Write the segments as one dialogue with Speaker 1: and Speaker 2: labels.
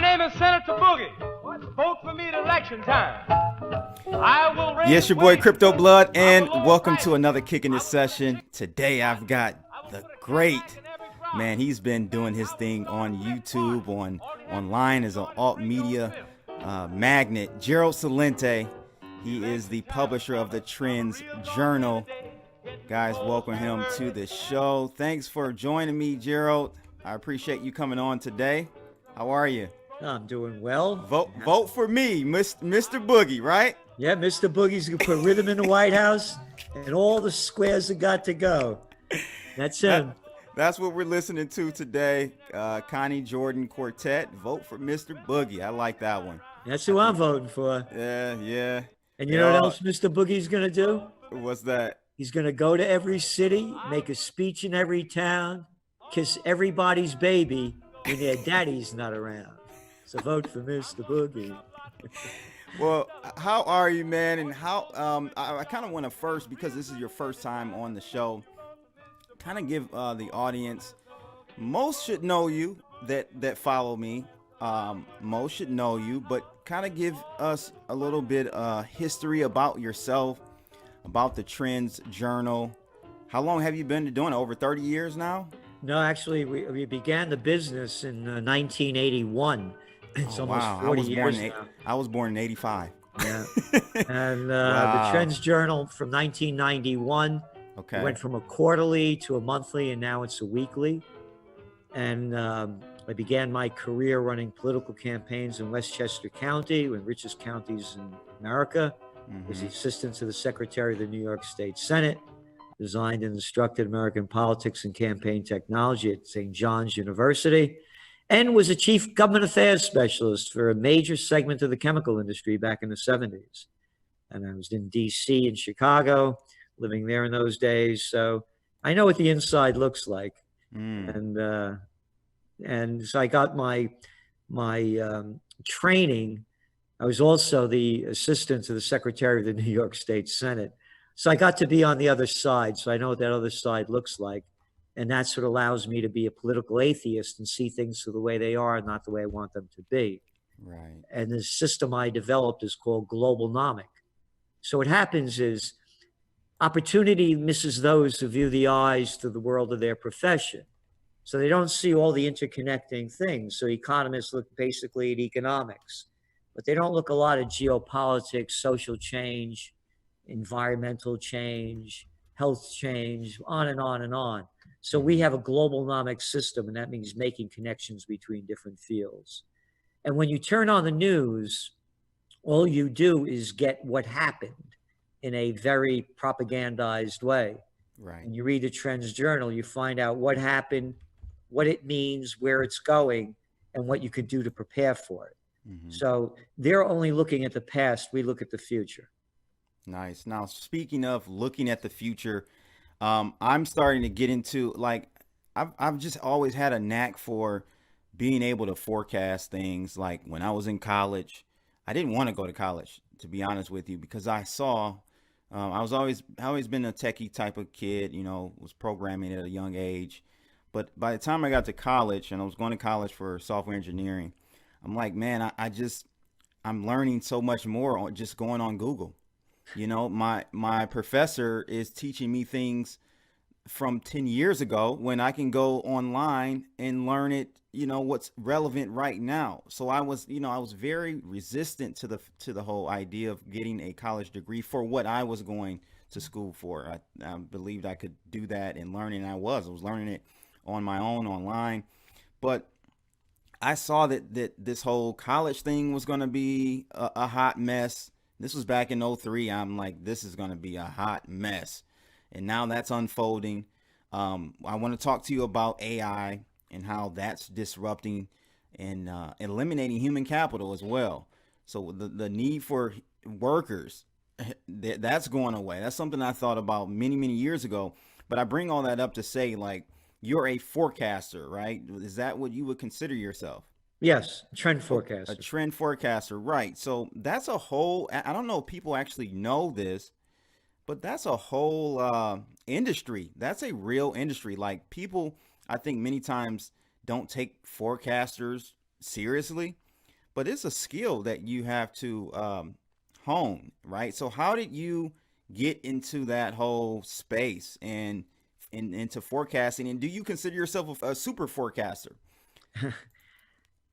Speaker 1: name is Senator Boogie. Vote for me at election time. I will raise
Speaker 2: Yes, your boy
Speaker 1: wages.
Speaker 2: Crypto Blood,
Speaker 1: I
Speaker 2: and
Speaker 1: will lower
Speaker 2: welcome
Speaker 1: prices.
Speaker 2: to another Kickin'
Speaker 1: I
Speaker 2: It
Speaker 1: will
Speaker 2: Session.
Speaker 1: protect-
Speaker 2: Today I've got the great man. He's been doing his thing on YouTube, online as an alt media magnet. Gerald Celente. He is the publisher of the Trends Journal. Guys, welcome him to the show. Thanks for joining me, Gerald. I appreciate you coming on today. How are you?
Speaker 3: I'm doing well.
Speaker 2: Vote for me, Mr. Boogie, right?
Speaker 3: Yeah, Mr. Boogie's gonna put rhythm in the White House, and all the squares have got to go. That's him.
Speaker 2: That's what we're listening to today. Connie Jordan Quartet. Vote for Mr. Boogie. I like that one.
Speaker 3: That's who I'm voting for.
Speaker 2: Yeah.
Speaker 3: And you know what else Mr. Boogie's gonna do?
Speaker 2: What's that?
Speaker 3: He's gonna go to every city, make a speech in every town, kiss everybody's baby when their daddy's not around. So vote for Mr. Boogie.
Speaker 2: Well, how are you, man? And how I kind of want to first, because this is your first time on the show, kind of give the audience, most should know you that follow me. Most should know you, but kind of give us a little bit history about yourself, about the Trends Journal. How long have you been doing it? Over 30 years now?
Speaker 3: No, actually, we began the business in 1981. It's almost 40 years now.
Speaker 2: I was born in 85.
Speaker 3: Yeah. And
Speaker 2: Wow.
Speaker 3: the Trends Journal from 1991
Speaker 2: Okay.
Speaker 3: went from a quarterly to a monthly, and now it's a weekly. And I began my career running political campaigns in Westchester County, one of the richest counties in America. Was the assistant to the Secretary of the New York State Senate, designed and instructed American politics and campaign technology at St. John's University, and was a chief government affairs specialist for a major segment of the chemical industry back in the 70s. And I was in DC and Chicago, living there in those days. So I know what the inside looks like. And so I got my training. I was also the assistant to the Secretary of the New York State Senate. So I got to be on the other side. So I know what that other side looks like. And that's what allows me to be a political atheist and see things the way they are and not the way I want them to be.
Speaker 2: Right.
Speaker 3: And the system I developed is called Globalnomic. So what happens is opportunity misses those who view the eyes to the world of their profession. So they don't see all the interconnecting things. So economists look basically at economics, but they don't look a lot at geopolitics, social change, environmental change, health change, on and on and on. So we have a globalnomic system, and that means making connections between different fields. And when you turn on the news, all you do is get what happened in a very propagandized way.
Speaker 2: Right.
Speaker 3: And you read the Trends Journal, you find out what happened, what it means, where it's going, and what you could do to prepare for it. So they're only looking at the past, we look at the future.
Speaker 2: Nice. Now, speaking of looking at the future, I'm starting to get into, like, I've just always had a knack for being able to forecast things. Like when I was in college, I didn't want to go to college, to be honest with you, because I saw, I always been a techie type of kid, was programming at a young age. But by the time I got to college, and I was going to college for software engineering, I'm like, man, I'm learning so much more on just going on Google. My professor is teaching me things from 10 years ago when I can go online and learn it, what's relevant right now. So I was very resistant to the whole idea of getting a college degree for what I was going to school for. I believed I could do that and learn it, and I was learning it on my own online. But I saw that this whole college thing was going to be a hot mess. This was back in 03. I'm like, this is going to be a hot mess. And now that's unfolding. I want to talk to you about AI and how that's disrupting and eliminating human capital as well. So the need for workers, that's going away. That's something I thought about many, many years ago. But I bring all that up to say, like, you're a forecaster, right? Is that what you would consider yourself?
Speaker 3: Yes, trend forecaster.
Speaker 2: A trend forecaster, right. So that's a whole, I don't know if people actually know this, but that's a whole industry. That's a real industry. Like, people, I think many times don't take forecasters seriously. but it's a skill that you have to hone, right? So how did you get into that whole space and into forecasting? And do you consider yourself a super forecaster?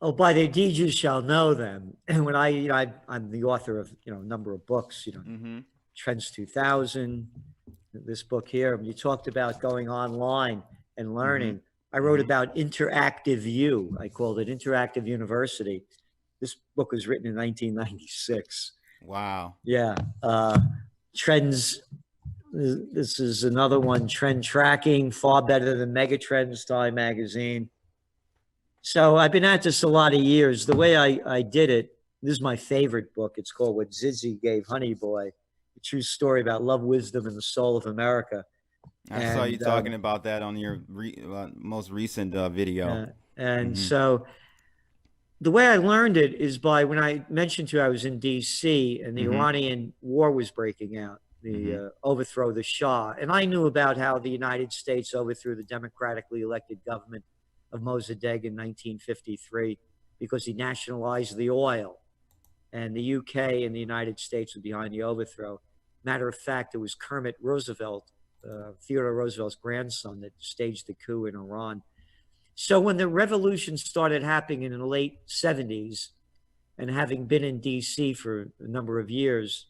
Speaker 3: Oh, by their deeds you shall know them. And when I'm the author of, a number of books,
Speaker 2: Mm-hmm.
Speaker 3: Trends 2000, this book here. You talked about going online and learning. I wrote about interactive U. I called it Interactive University. This book was written in 1996.
Speaker 2: Wow.
Speaker 3: Yeah. Trends. This is another one. Trend tracking, far better than Megatrends, Time Magazine. So I've been at this a lot of years. The way I did it, this is my favorite book. It's called What Zizzy Gave Honey Boy, a true story about love, wisdom, and the soul of America.
Speaker 2: I saw you talking about that on your most recent video.
Speaker 3: So the way I learned it is by when I mentioned to you I was in D.C. and the Iranian war was breaking out, the overthrow of the Shah. And I knew about how the United States overthrew the democratically elected government of Mossadegh in 1953 because he nationalized the oil. And the UK and the United States were behind the overthrow. Matter of fact, it was Kermit Roosevelt, Theodore Roosevelt's grandson, that staged the coup in Iran. So when the revolution started happening in the late 70s, and having been in DC for a number of years,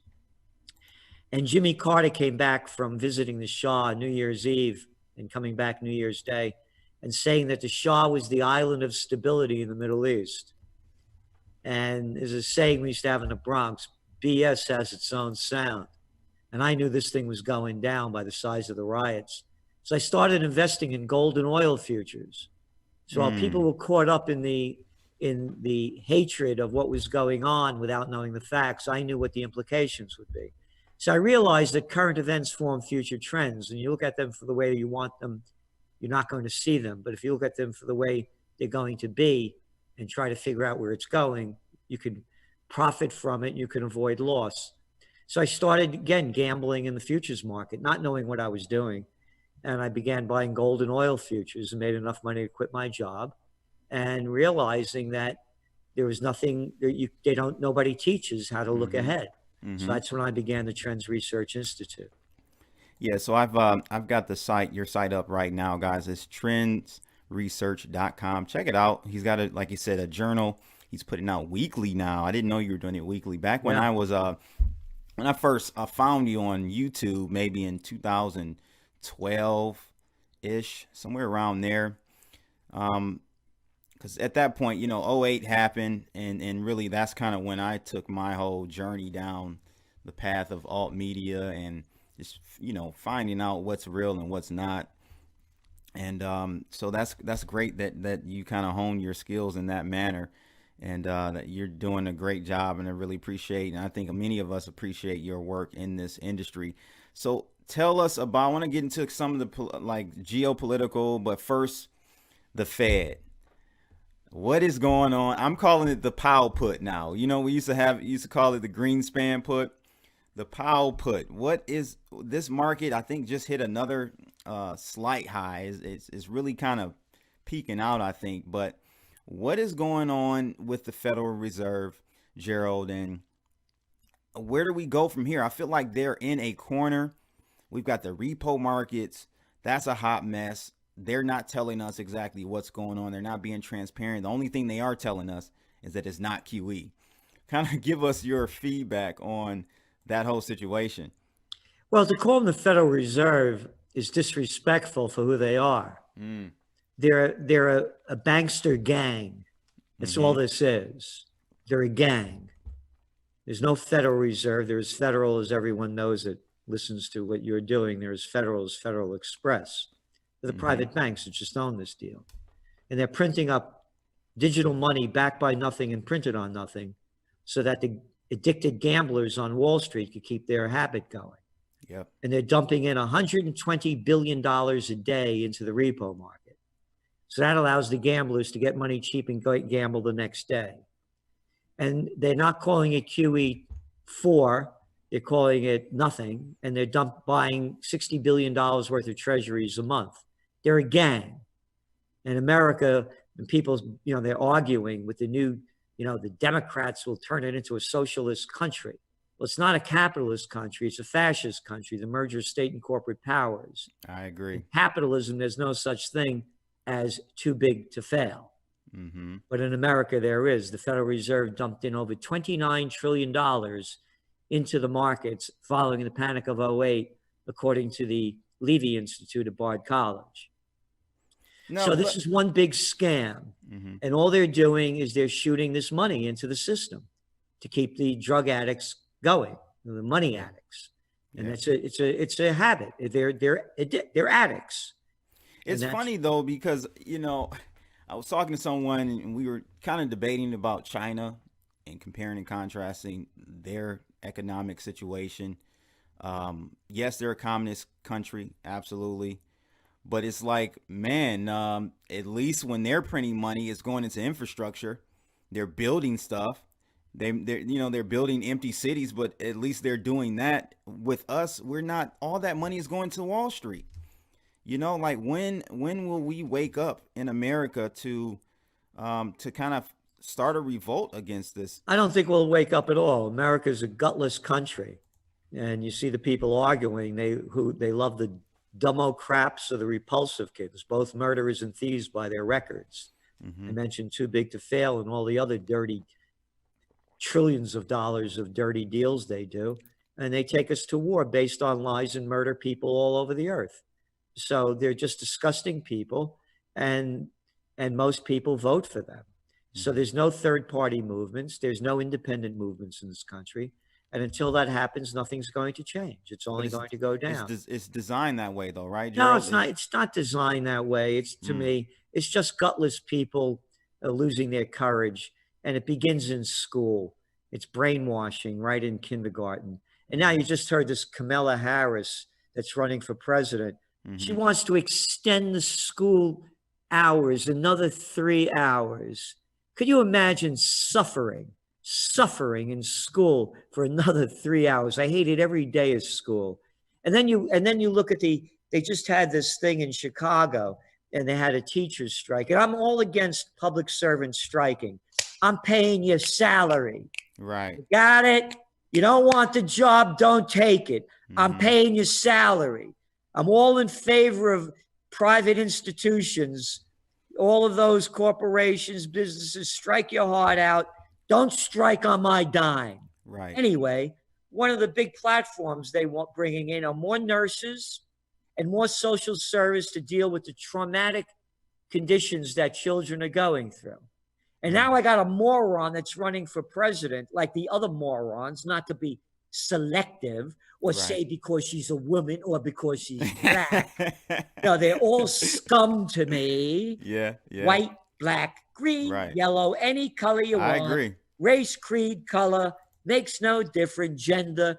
Speaker 3: and Jimmy Carter came back from visiting the Shah New Year's Eve and coming back New Year's Day and saying that the Shah was the island of stability in the Middle East. And there's a saying we used to have in the Bronx, BS has its own sound. And I knew this thing was going down by the size of the riots. So I started investing in gold and oil futures. So while people were caught up in the hatred of what was going on without knowing the facts, I knew what the implications would be. So I realized that current events form future trends, and you look at them for the way you want them, you're not going to see them. But if you look at them for the way they're going to be and try to figure out where it's going, you could profit from it and you can avoid loss. So I started, again, gambling in the futures market, not knowing what I was doing. And I began buying gold and oil futures and made enough money to quit my job, and realizing that there was nothing, nobody teaches how to look ahead. So that's when I began the Trends Research Institute.
Speaker 2: Yeah, so I've got your site up right now, guys. It's trendsresearch.com. Check it out. He's got like you said, a journal. He's putting out weekly now. I didn't know you were doing it weekly. Back when I was when I first found you on YouTube, maybe in 2012-ish, somewhere around there. Because at that point, 08 happened, and really that's kind of when I took my whole journey down the path of alt media and just, finding out what's real and what's not. And so that's great that you kind of hone your skills in that manner, and that you're doing a great job, and I really appreciate, and I think many of us appreciate your work in this industry. So tell us about, I want to get into some of the geopolitical, but first, the Fed. What is going on? I'm calling it the Powell put now. We used to call it the Greenspan put, the Powell put. What is this market? I think just hit another slight high. It's really kind of peaking out, I think. But what is going on with the Federal Reserve, Gerald, and where do we go from here? I feel like they're in a corner. We've got the repo markets. That's a hot mess. They're not telling us exactly what's going on. They're not being transparent. The only thing they are telling us is that it's not QE. Kind of give us your feedback on that whole situation.
Speaker 3: Well, to call them the Federal Reserve is disrespectful for who they are. They're a bankster gang. That's all this is. They're a gang. There's no Federal Reserve. They're as federal as everyone knows that listens to what you're doing. They're as Federal Express. The private banks that just own this deal. And they're printing up digital money backed by nothing and printed on nothing so that the addicted gamblers on Wall Street could keep their habit going.
Speaker 2: Yep.
Speaker 3: And they're dumping in $120 billion a day into the repo market. So that allows the gamblers to get money cheap and go gamble the next day. And they're not calling it QE4. They're calling it nothing. And they're buying $60 billion worth of treasuries a month. They're a gang. And America, and people, they're arguing with the new the Democrats will turn it into a socialist country. Well, it's not a capitalist country. It's a fascist country, the merger of state and corporate powers.
Speaker 2: I agree.
Speaker 3: In capitalism, there's no such thing as too big to fail.
Speaker 2: Mm-hmm.
Speaker 3: But in America, there is. The Federal Reserve dumped in over $29 trillion into the markets following the Panic of '08, according to the Levy Institute at Bard College.
Speaker 2: No,
Speaker 3: so this is one big scam.
Speaker 2: Mm-hmm.
Speaker 3: And all they're doing is they're shooting this money into the system to keep the drug addicts going, the money addicts. And it's a habit. They're addicts.
Speaker 2: It's funny though, because, I was talking to someone and we were kind of debating about China and comparing and contrasting their economic situation. Yes, they're a communist country, absolutely. But it's like, man, at least when they're printing money, it's going into infrastructure. They're building stuff. They're building empty cities, but at least they're doing that. With us, we're not. All that money is going to Wall Street. Like when will we wake up in America to kind of start a revolt against this?
Speaker 3: I don't think we'll wake up at all. America's a gutless country, and you see the people arguing. They love the Democrats or the repulsive kids, both murderers and thieves by their records.
Speaker 2: Mm-hmm.
Speaker 3: I mentioned too big to fail and all the other dirty trillions of dollars of dirty deals they do. And they take us to war based on lies and murder people all over the earth. So they're just disgusting people, and most people vote for them. Mm-hmm. So there's no third party movements. There's no independent movements in this country. And until that happens, nothing's going to change. It's only going to go down.
Speaker 2: It's designed that way, though, right,
Speaker 3: Gerald?
Speaker 2: No,
Speaker 3: it's not. It's not designed that way. It's to me, it's just gutless people losing their courage, and it begins in school. It's brainwashing right in kindergarten. And now you just heard this Kamala Harris that's running for president. Mm-hmm. She wants to extend the school hours another 3 hours. Could you imagine suffering in school for another 3 hours? I hate it every day of school. And then you look at they just had this thing in Chicago, and they had a teacher's strike. And I'm all against public servants striking. I'm paying your salary.
Speaker 2: Right.
Speaker 3: You got it? You don't want the job, don't take it. Mm-hmm. I'm paying your salary. I'm all in favor of private institutions, all of those corporations, businesses, strike your heart out. Don't strike on my dime.
Speaker 2: Right.
Speaker 3: Anyway, one of the big platforms they want bringing in are more nurses and more social service to deal with the traumatic conditions that children are going through. And now I got a moron that's running for president, like the other morons, not to be selective or say because she's a woman or because she's black. No, they're all scum to me.
Speaker 2: Yeah.
Speaker 3: White, black, green, yellow, any color you want.
Speaker 2: I agree.
Speaker 3: Race, creed, color, makes no difference. Gender,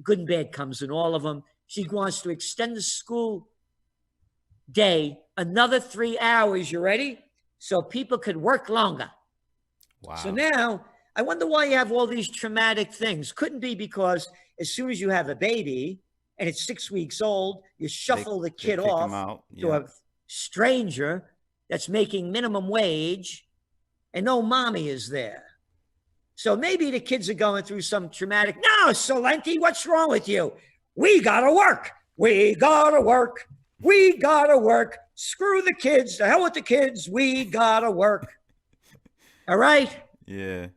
Speaker 3: good and bad comes in all of them. She wants to extend the school day another 3 hours. You ready? So people could work longer.
Speaker 2: Wow.
Speaker 3: So now I wonder why you have all these traumatic things. Couldn't be because as soon as you have a baby and it's 6 weeks old, you shuffle the kid off to a stranger that's making minimum wage and no mommy is there. So maybe the kids are going through some traumatic. No, Celente, what's wrong with you? We gotta work. We gotta work. We gotta work. Screw the kids. The hell with the kids. We gotta work. All right?
Speaker 2: Yeah.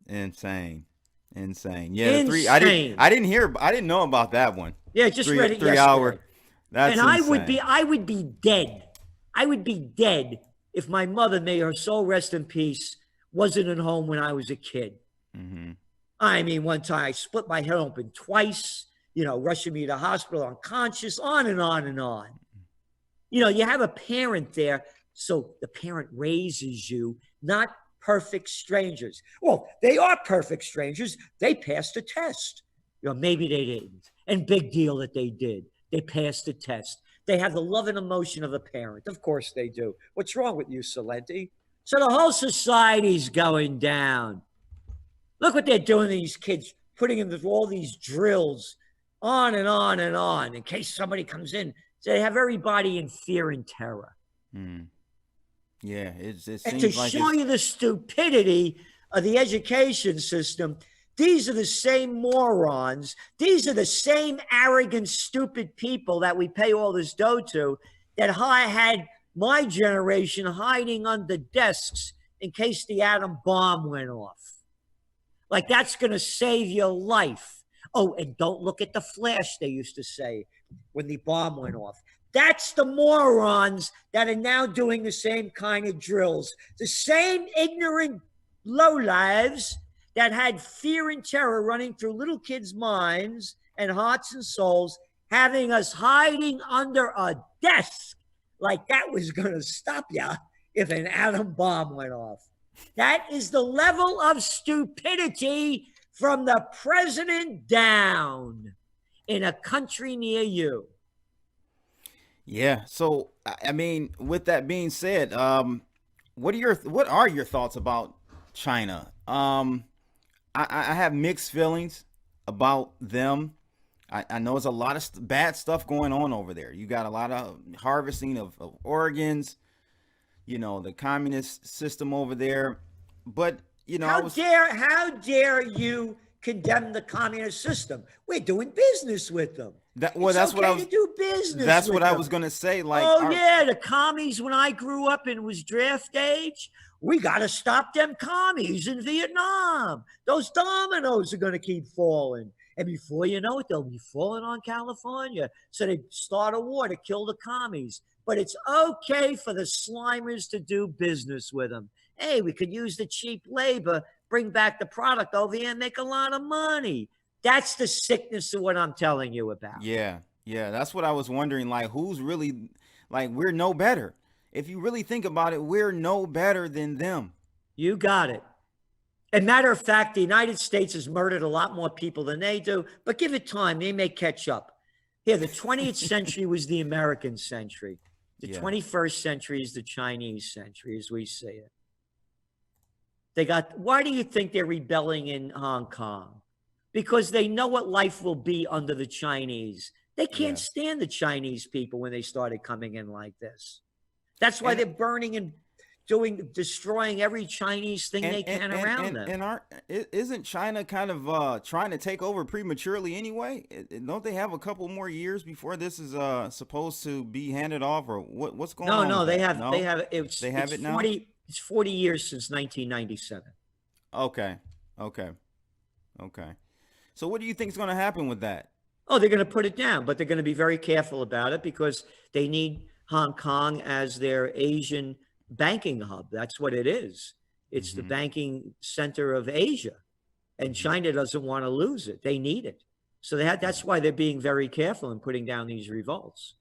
Speaker 2: Insane. Yeah.
Speaker 3: Insane.
Speaker 2: I didn't know about that one.
Speaker 3: Yeah, just read it
Speaker 2: 3
Speaker 3: yesterday.
Speaker 2: hour. That's
Speaker 3: and
Speaker 2: insane.
Speaker 3: I would be dead. I would be dead if my mother, may her soul rest in peace, wasn't at home when I was a kid.
Speaker 2: Mm-hmm.
Speaker 3: I mean, one time I split my head open twice, rushing me to the hospital unconscious, on and on and on. You have a parent there, so the parent raises you, not perfect strangers. Well, they are perfect strangers. They passed the test. Maybe they didn't. And big deal that they did. They passed the test. They have the love and emotion of a parent. Of course they do. What's wrong with you, Celente? So the whole society's going down. Look what they're doing to these kids, putting them through all these drills, on and on and on, in case somebody comes in. So they have everybody in fear and terror.
Speaker 2: Mm. Yeah, it
Speaker 3: And to
Speaker 2: seems like
Speaker 3: show
Speaker 2: it's
Speaker 3: you the stupidity of the education system, these are the same morons. These are the same arrogant, stupid people that we pay all this dough to that had my generation hiding under desks in case the atom bomb went off. Like that's going to save your life. Oh, and don't look at the flash, they used to say when the bomb went off. That's the morons that are now doing the same kind of drills. The same ignorant lowlives that had fear and terror running through little kids' minds and hearts and souls, having us hiding under a desk like that was going to stop you if an atom bomb went off. That is the level of stupidity from the president down in a country near you.
Speaker 2: yeah. So I mean, with that being said, what are your thoughts about China? I have mixed feelings about them. I know there's a lot of bad stuff going on over there. You got a lot of harvesting of organs, the communist system over there. But
Speaker 3: How dare you condemn the communist system? We're doing business with them.
Speaker 2: that's
Speaker 3: okay
Speaker 2: what I was.
Speaker 3: to do business.
Speaker 2: That's
Speaker 3: with
Speaker 2: what I
Speaker 3: them.
Speaker 2: was gonna say. Like,
Speaker 3: Yeah, the commies when I grew up and was draft age, we got to stop them commies in Vietnam. Those dominoes are going to keep falling. And before you know it, they'll be falling on California. So they start a war to kill the commies. But it's okay for the Slimers to do business with them. Hey, we could use the cheap labor, bring back the product over here and make a lot of money. That's the sickness of what I'm telling you about.
Speaker 2: yeah, that's what I was wondering. Like, who's really like we're no better. If you really think about it, we're no better than them.
Speaker 3: You got it. And matter of fact, the United States has murdered a lot more people than they do, but give it time, they may catch up. Here, the 20th century was the American century. The 21st century is the Chinese century, as we say it. Why do you think they're rebelling in Hong Kong? Because they know what life will be under the Chinese. They can't stand the Chinese people when they started coming in like this. That's why they're burning and destroying every Chinese thing they can around them.
Speaker 2: And isn't China kind of trying to take over prematurely anyway? Don't they have a couple more years before this is supposed to be handed off, or what's going on?
Speaker 3: No, they have.
Speaker 2: No?
Speaker 3: They have.
Speaker 2: They have it now.
Speaker 3: It's 40 years since 1997.
Speaker 2: Okay. So what do you think is going to happen with that?
Speaker 3: Oh, they're going to put it down, but they're going to be very careful about it because they need Hong Kong as their Asian banking hub. That's what it is. It's the banking center of Asia, and China doesn't want to lose it. They need it. So that's why they're being very careful in putting down these revolts.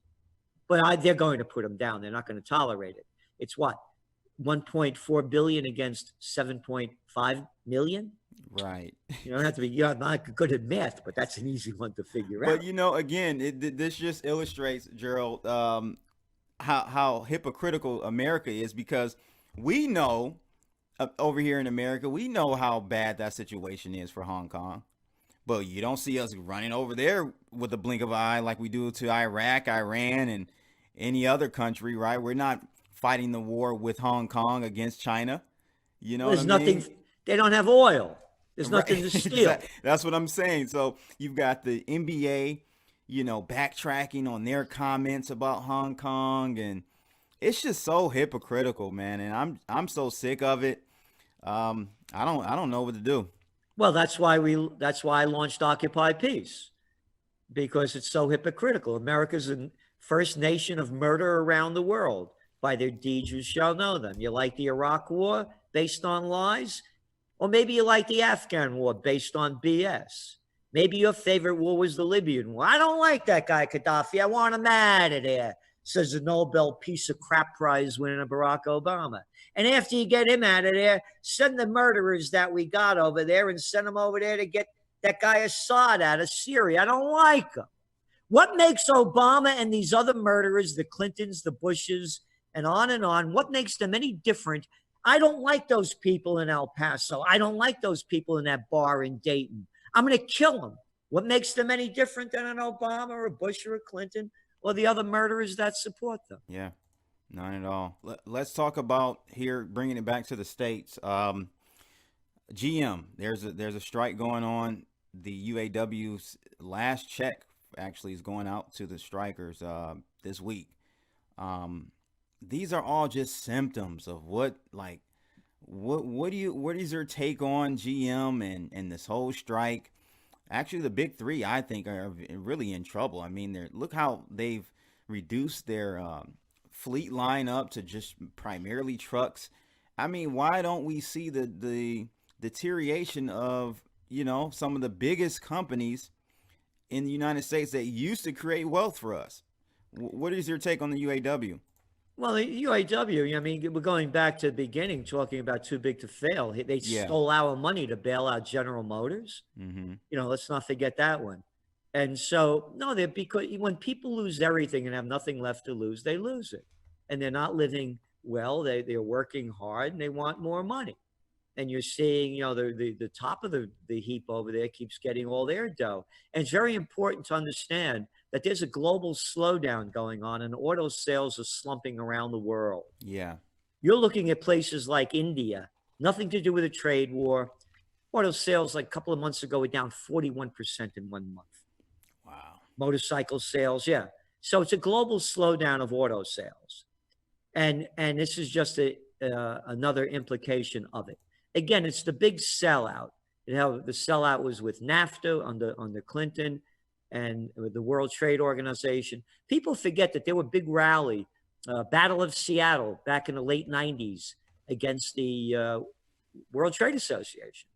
Speaker 3: But they're going to put them down. They're not going to tolerate it. It's what? 1.4 billion against 7.5 million?
Speaker 2: Right.
Speaker 3: You don't have to be, you're not good at math, but that's an easy one to figure out.
Speaker 2: But again, this just illustrates, Gerald, how hypocritical America is, because we know over here in America, we know how bad that situation is for Hong Kong. But you don't see us running over there with a blink of an eye like we do to Iraq, Iran, and any other country, right? We're not fighting the war with Hong Kong against China.
Speaker 3: There's nothing. They don't have oil. There's nothing to steal.
Speaker 2: That's what I'm saying. So you've got the NBA, backtracking on their comments about Hong Kong, and it's just so hypocritical, man. And I'm so sick of it. I don't know what to do.
Speaker 3: Well, that's why I launched Occupy Peace, because it's so hypocritical. America's the first nation of murder around the world. By their deeds you shall know them. You like the Iraq War based on lies? Or maybe you like the Afghan War based on BS. Maybe your favorite war was the Libyan War. I don't like that guy, Gaddafi. I want him out of there, says the Nobel Peace of Crap Prize winner Barack Obama. And after you get him out of there, send the murderers that we got over there and send them over there to get that guy Assad out of Syria. I don't like him. What makes Obama and these other murderers, the Clintons, the Bushes, and on, what makes them any different? I don't like those people in El Paso. I don't like those people in that bar in Dayton. I'm going to kill them. What makes them any different than an Obama or a Bush or a Clinton or the other murderers that support them?
Speaker 2: Yeah. Not at all. Let's talk about here, bringing it back to the States. GM, there's a strike going on. The UAW's last check actually is going out to the strikers this week. These are all just symptoms of what is your take on GM and this whole strike? Actually, the big three, I think, are really in trouble. I mean, look how they've reduced their fleet line up to just primarily trucks. I mean, why don't we see the deterioration of, some of the biggest companies in the United States that used to create wealth for us? What is your take on the UAW?
Speaker 3: Well, the UAW, I mean, we're going back to the beginning, talking about too big to fail. They
Speaker 2: Yeah.
Speaker 3: stole our money to bail out General Motors.
Speaker 2: Mm-hmm.
Speaker 3: Let's not forget that one. And so, no, they're because when people lose everything and have nothing left to lose, they lose it. And they're not living well. They're working hard and they want more money. And you're seeing, the top of the heap over there keeps getting all their dough. And it's very important to understand that there's a global slowdown going on and auto sales are slumping around the world.
Speaker 2: Yeah.
Speaker 3: You're looking at places like India, nothing to do with a trade war. Auto sales like a couple of months ago were down 41% in 1 month.
Speaker 2: Wow.
Speaker 3: Motorcycle sales, yeah. So it's a global slowdown of auto sales. And this is just another implication of it. Again, it's the big sellout. The sellout was with NAFTA under Clinton and with the World Trade Organization. People forget that there were big rally, Battle of Seattle back in the late 90s against the World Trade Association.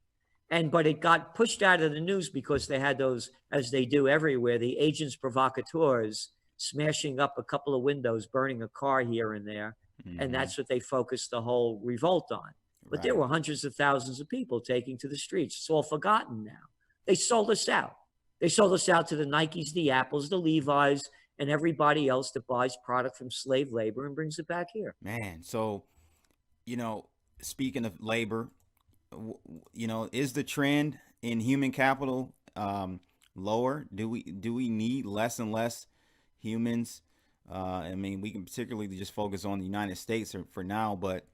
Speaker 3: But it got pushed out of the news because they had those, as they do everywhere, the agents provocateurs smashing up a couple of windows, burning a car here and there. Mm-hmm. And that's what they focused the whole revolt on. But there were hundreds of thousands of people taking to the streets. It's all forgotten now. They sold us out. They sold us out to the Nikes, the Apples, the Levi's, and everybody else that buys product from slave labor and brings it back here.
Speaker 2: Man, so, speaking of labor, is the trend in human capital lower? Do we need less and less humans? I mean, we can particularly just focus on the United States for now, but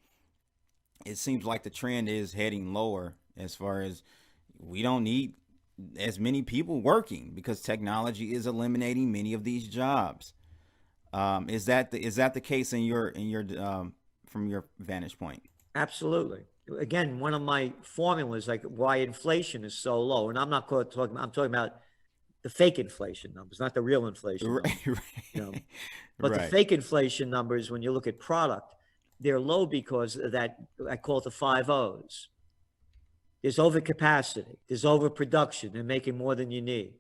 Speaker 2: it seems like the trend is heading lower as far as we don't need as many people working because technology is eliminating many of these jobs. Is that the case in your from your vantage point?
Speaker 3: Absolutely. Again, one of my formulas, like why inflation is so low, and I'm talking about the fake inflation numbers, not the real inflation numbers, But the fake inflation numbers, when you look at product, they're low because of that, I call it the 5 O's. There's overcapacity. There's overproduction. They're making more than you need.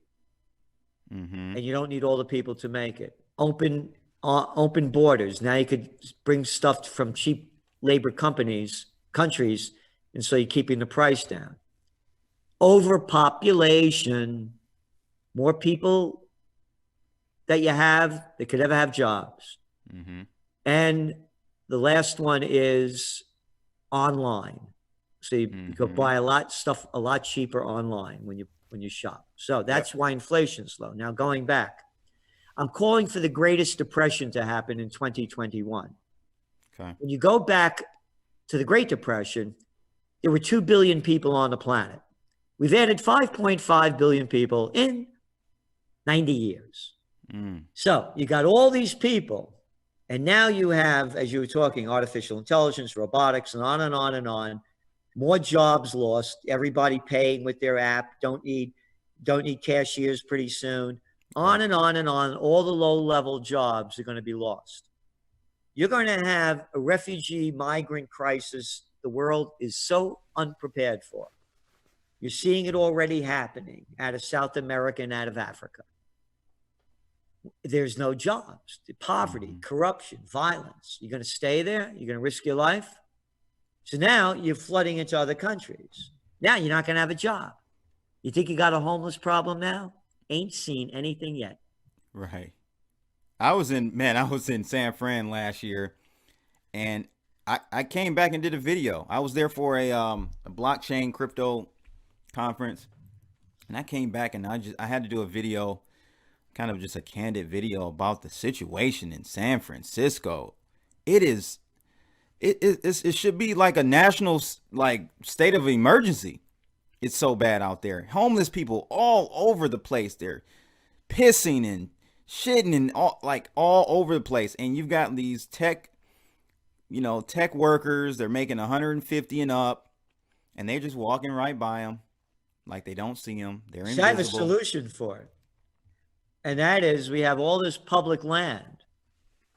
Speaker 3: Mm-hmm. And you don't need all the people to make it. Open borders. Now you could bring stuff from cheap labor countries, and so you're keeping the price down. Overpopulation. More people that you have that could ever have jobs. Mm-hmm. And the last one is online. So you could buy a lot cheaper online when you shop. So that's why inflation's low. Now going back, I'm calling for the greatest depression to happen in 2021. Okay. When you go back to the Great Depression, there were 2 billion people on the planet. We've added 5.5 billion people in 90 years. So you got all these people. And now you have, as you were talking, artificial intelligence, robotics, and on and on and on. More jobs lost. Everybody paying with their app. Don't need cashiers pretty soon. On and on and on. All the low-level jobs are going to be lost. You're going to have a refugee migrant crisis the world is so unprepared for. You're seeing it already happening out of South America and out of Africa. There's no jobs, poverty, corruption, violence. You're going to stay there? You're going to risk your life? So now you're flooding into other countries. Now you're not going to have a job. You think you got a homeless problem now? Ain't seen anything yet.
Speaker 2: Right. I was in San Fran last year, and I came back and did a video. I was there for a blockchain crypto conference, and I came back and I had to do a video, kind of just a candid video about the situation in San Francisco. it is it should be like a national like state of emergency. It's so bad out there. Homeless people all over the place. They're pissing and shitting and all over the place. And you've got these tech workers. They're making 150 and up, and they're just walking right by them like they don't see them. They're invisible.
Speaker 3: So I have a solution for it. And that is, we have all this public land.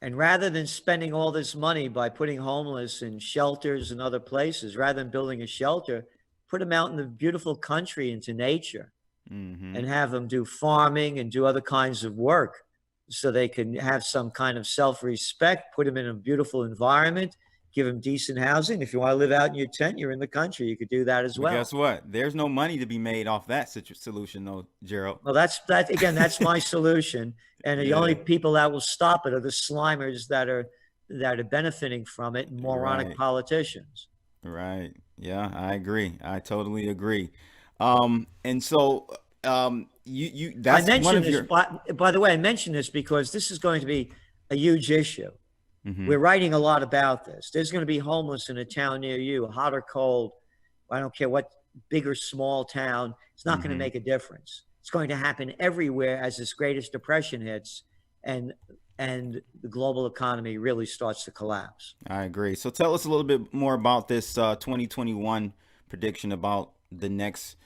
Speaker 3: And rather than spending all this money by putting homeless in shelters and other places, rather than building a shelter, put them out in the beautiful country into nature, and have them do farming and do other kinds of work so they can have some kind of self-respect, put them in a beautiful environment, give them decent housing. If you want to live out in your tent, you're in the country, you could do that as well.
Speaker 2: But guess what? There's no money to be made off that solution, though, Gerald.
Speaker 3: Well, that's that's my solution. And the only people that will stop it are the slimers that are benefiting from it, and moronic politicians.
Speaker 2: Right. Yeah, I agree. I totally agree. And so you that's
Speaker 3: I mentioned
Speaker 2: one of
Speaker 3: this,
Speaker 2: your.
Speaker 3: by the way, I mentioned this because this is going to be a huge issue. We're writing a lot about this. There's going to be homeless in a town near you, hot or cold. I don't care what big or small town. It's not going to make a difference. It's going to happen everywhere as this greatest depression hits and the global economy really starts to collapse.
Speaker 2: I agree. So tell us a little bit more about this 2021 prediction about the next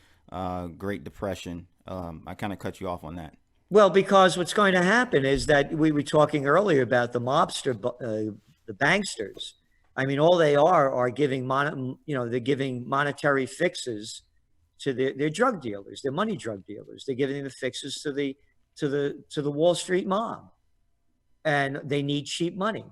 Speaker 2: Great Depression. I kind of cut you off on that.
Speaker 3: Well, because what's going to happen is that we were talking earlier about the mobster, the banksters. I mean, all they are giving they're giving monetary fixes to their drug dealers, their money drug dealers. They're giving the fixes to the Wall Street mob, and they need cheap money.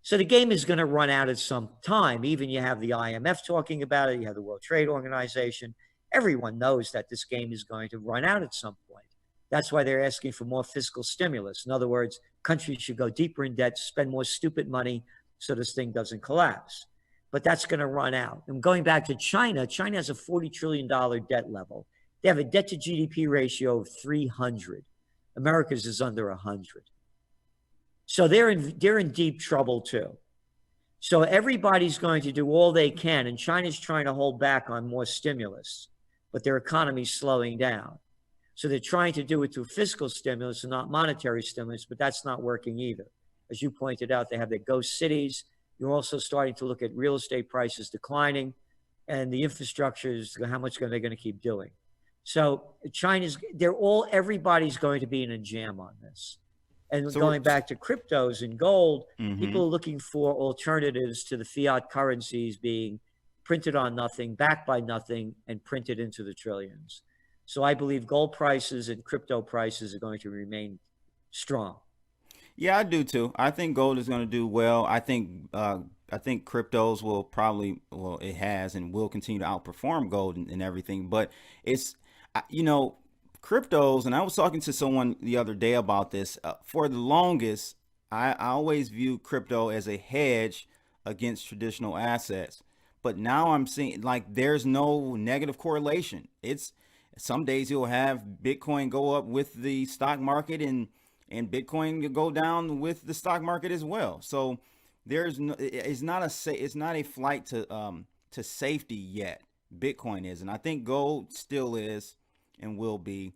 Speaker 3: So the game is going to run out at some time. Even you have the IMF talking about it. You have the World Trade Organization. Everyone knows that this game is going to run out at some point. That's why they're asking for more fiscal stimulus. In other words, countries should go deeper in debt, spend more stupid money so this thing doesn't collapse. But that's going to run out. And going back to China, China has a $40 trillion debt level. They have a debt to GDP ratio of 300. America's is under 100. So they're in deep trouble too. So everybody's going to do all they can, and China's trying to hold back on more stimulus, but their economy's slowing down. So they're trying to do it through fiscal stimulus and not monetary stimulus, but that's not working either. As you pointed out, they have their ghost cities. You're also starting to look at real estate prices declining, and the infrastructure is how much are they going to keep doing. So everybody's going to be in a jam on this. And so going back to cryptos and gold, people are looking for alternatives to the fiat currencies being printed on nothing, backed by nothing, and printed into the trillions. So I believe gold prices and crypto prices are going to remain strong.
Speaker 2: Yeah, I do too. I think gold is going to do well. I think cryptos will probably, it has and will continue to outperform gold and everything. But it's, cryptos, and I was talking to someone the other day about this. For the longest, I always viewed crypto as a hedge against traditional assets. But now I'm seeing like there's no negative correlation. It's some days you'll have Bitcoin go up with the stock market and Bitcoin go down with the stock market as well. So it's not a flight to safety yet. Bitcoin is, and I think gold still is and will be,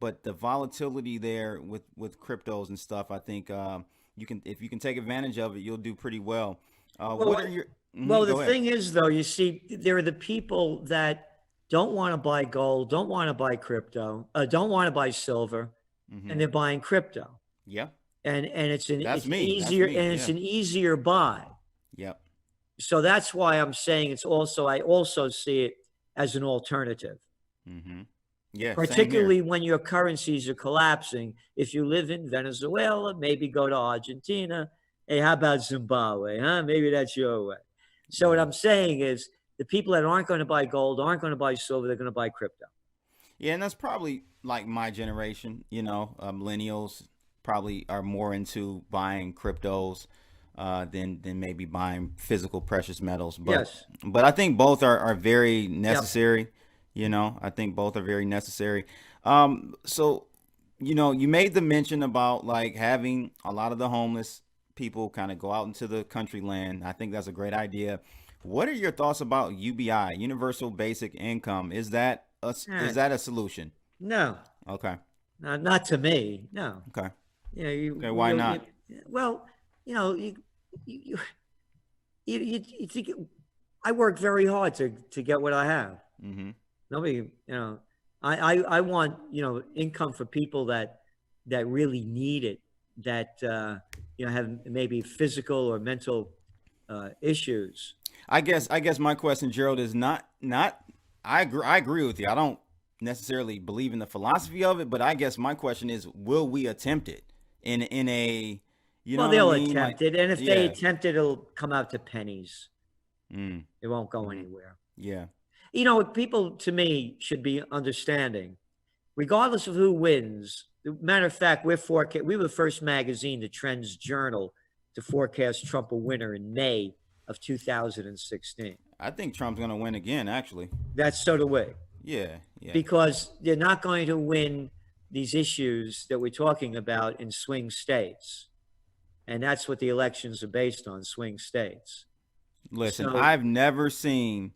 Speaker 2: but the volatility there with cryptos and stuff, I think if you can take advantage of it, you'll do pretty well.
Speaker 3: The thing is, though, you see, there are the people that don't want to buy gold, don't want to buy crypto, don't want to buy silver, and they're buying crypto.
Speaker 2: Yeah.
Speaker 3: And it's an easier buy.
Speaker 2: Yep.
Speaker 3: So that's why I'm saying I also see it as an alternative.
Speaker 2: Yeah.
Speaker 3: Particularly when your currencies are collapsing. If you live in Venezuela, maybe go to Argentina. Hey, how about Zimbabwe? Maybe that's your way. So what I'm saying is the people that aren't going to buy gold, aren't going to buy silver, they're going to buy crypto.
Speaker 2: Yeah, and that's probably like my generation, millennials probably are more into buying cryptos than maybe buying physical precious metals. But,
Speaker 3: yes.
Speaker 2: But I think both are very necessary. Yep. I think both are very necessary. So, you made the mention about like having a lot of the homeless people kind of go out into the country land. I think that's a great idea. What are your thoughts about UBI, Universal Basic Income? Is that a solution?
Speaker 3: No.
Speaker 2: Okay.
Speaker 3: Not to me. No.
Speaker 2: Okay.
Speaker 3: Okay,
Speaker 2: why not?
Speaker 3: Well, you think I work very hard to get what I have.
Speaker 2: Mm-hmm.
Speaker 3: Nobody, I want, income for people that really need it, that, have maybe physical or mental issues.
Speaker 2: I guess my question, Gerald, is not. I agree with you. I don't necessarily believe in the philosophy of it, but I guess my question is, will we attempt it in a,
Speaker 3: well, they'll attempt it, and if they attempt it, it'll come out to pennies. It won't go anywhere.
Speaker 2: Yeah.
Speaker 3: People to me should be understanding, regardless of who wins. Matter of fact, we were the first magazine, the Trends Journal, to forecast Trump a winner in May of 2016.
Speaker 2: I think Trump's going to win again, actually.
Speaker 3: That's so do we.
Speaker 2: Yeah.
Speaker 3: Because they're not going to win these issues that we're talking about in swing states. And that's what the elections are based on, swing states.
Speaker 2: Listen, I've never seen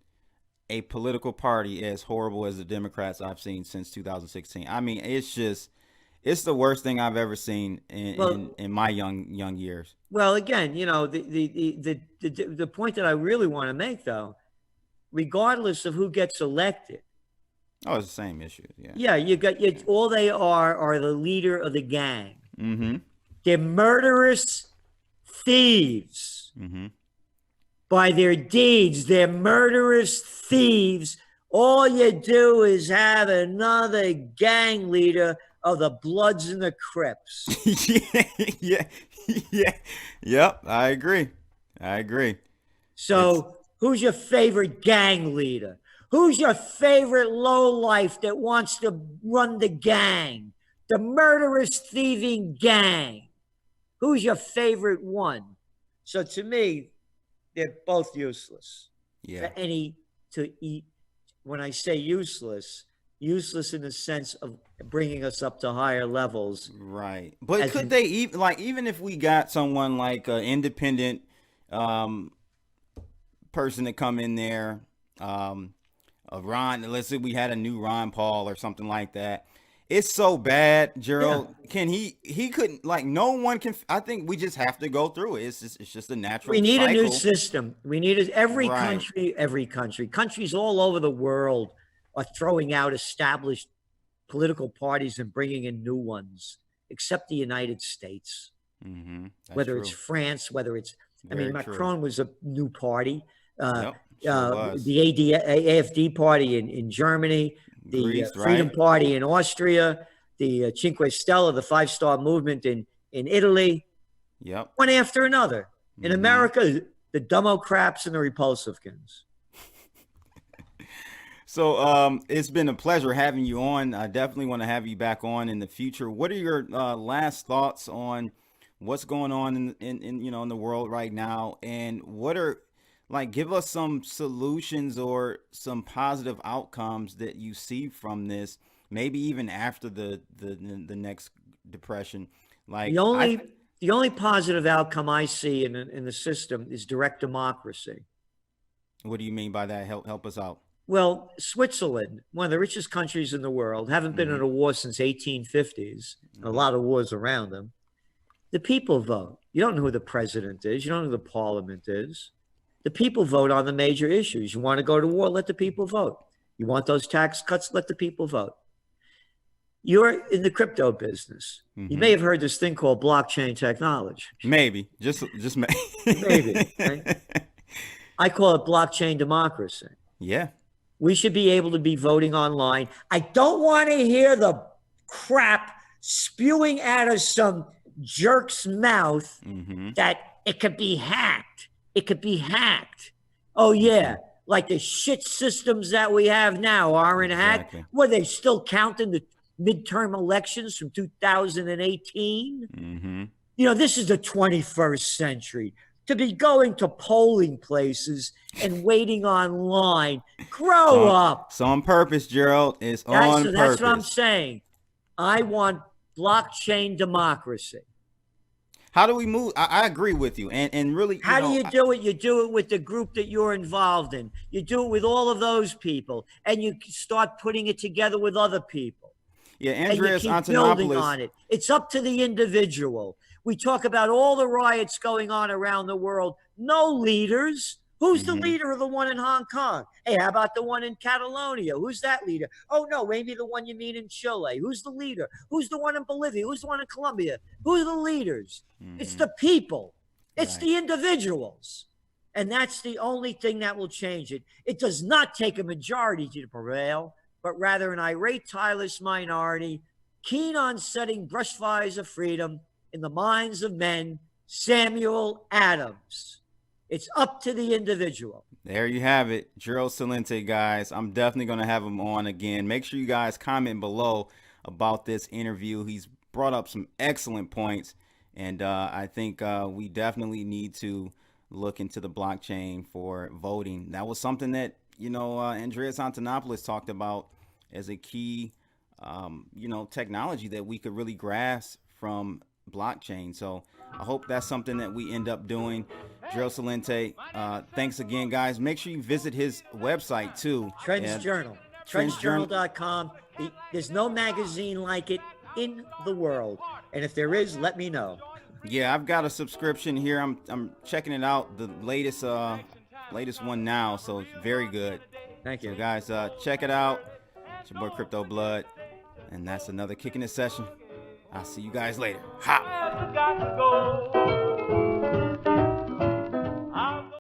Speaker 2: a political party as horrible as the Democrats I've seen since 2016. I mean, it's the worst thing I've ever seen in my young years.
Speaker 3: Well, again, the point that I really want to make, though, regardless of who gets elected.
Speaker 2: Oh, it's the same issue. Yeah.
Speaker 3: Yeah, all they are the leader of the gang.
Speaker 2: Mm-hmm.
Speaker 3: They're murderous thieves.
Speaker 2: Mm-hmm.
Speaker 3: By their deeds, they're murderous thieves. All you do is have another gang leader of the Bloods and the Crips.
Speaker 2: Yep, I agree.
Speaker 3: So who's your favorite gang leader? Who's your favorite lowlife that wants to run the gang? The murderous thieving gang. Who's your favorite one? So to me, they're both useless.
Speaker 2: Yeah.
Speaker 3: When I say useless in the sense of bringing us up to higher levels.
Speaker 2: Right. But could they even if we got someone like an independent person to come in there, let's say we had a new Ron Paul or something like that. It's so bad, Gerald. Yeah. He couldn't, no one can. I think we just have to go through it. It's just a natural
Speaker 3: We need
Speaker 2: cycle.
Speaker 3: A new system. We need every country. Countries all over the world are throwing out established political parties and bringing in new ones, except the United States.
Speaker 2: Mm-hmm.
Speaker 3: Whether it's France, whether it's, Macron was a new party.
Speaker 2: Was.
Speaker 3: The AFD party in Germany, the
Speaker 2: Greece,
Speaker 3: Freedom Party in Austria, the Cinque Stelle, the Five-Star Movement in Italy.
Speaker 2: Yep. One
Speaker 3: after another. In America, the Democrats and the Republicans.
Speaker 2: So it's been a pleasure having you on. I definitely want to have you back on in the future. What are your last thoughts on what's going on in the world right now, and what are give us some solutions or some positive outcomes that you see from this, maybe even after the next depression. The
Speaker 3: only positive outcome I see in the system is direct democracy.
Speaker 2: What do you mean by that? Help us out.
Speaker 3: Well, Switzerland, one of the richest countries in the world, haven't been in a war since 1850s. A lot of wars around them. The people vote. You don't know who the president is. You don't know who the parliament is. The people vote on the major issues. You want to go to war? Let the people vote. You want those tax cuts? Let the people vote. You're in the crypto business. Mm-hmm. You may have heard this thing called blockchain technology.
Speaker 2: Maybe. Just
Speaker 3: maybe. Right? I call it blockchain democracy.
Speaker 2: Yeah.
Speaker 3: We should be able to be voting online. I don't want to hear the crap spewing out of some jerk's mouth that it could be hacked. It could be hacked. Oh, yeah. Like the shit systems that we have now aren't hacked. Were they still counting the midterm elections from 2018? This is the 21st century. To be going to polling places and waiting online. Grow up.
Speaker 2: It's on purpose, Gerald. It's on purpose.
Speaker 3: That's what I'm saying. I want blockchain democracy.
Speaker 2: How do we move? I agree with you. And really,
Speaker 3: How do you do it? You do it with the group that you're involved in. You do it with all of those people, and you start putting it together with other people.
Speaker 2: Yeah,
Speaker 3: And you
Speaker 2: Andreas
Speaker 3: keep building
Speaker 2: Antonopoulos.
Speaker 3: on it. It's up to the individual. We talk about all the riots going on around the world. No leaders. Who's the leader of the one in Hong Kong? Hey, how about the one in Catalonia? Who's that leader? Oh, no, maybe the one you mean in Chile. Who's the leader? Who's the one in Bolivia? Who's the one in Colombia? Who are the leaders? It's the people. It's the individuals. And that's the only thing that will change it. It does not take a majority to prevail, but rather an irate, tireless minority, keen on setting brush fires of freedom in the minds of men. Samuel Adams. It's up to the individual.
Speaker 2: There you have it. Gerald Celente, guys. I'm definitely going to have him on again. Make sure you guys comment below about this interview. He's brought up some excellent points. And I think we definitely need to look into the blockchain for voting. That was something that, Andreas Antonopoulos talked about as a key, technology that we could really grasp from blockchain. So I hope that's something that we end up doing. Gerald Celente, thanks again, guys. Make sure you visit his website too.
Speaker 3: Trends Journal. Trendsjournal.com. There's no magazine like it in the world. And if there is, let me know.
Speaker 2: Yeah, I've got a subscription here. I'm checking it out, the latest one now, so very good.
Speaker 3: Thank you.
Speaker 2: So guys, check it out. It's your boy Crypto Blood, and that's another Kickin' It Session. I'll see you guys later. Ha!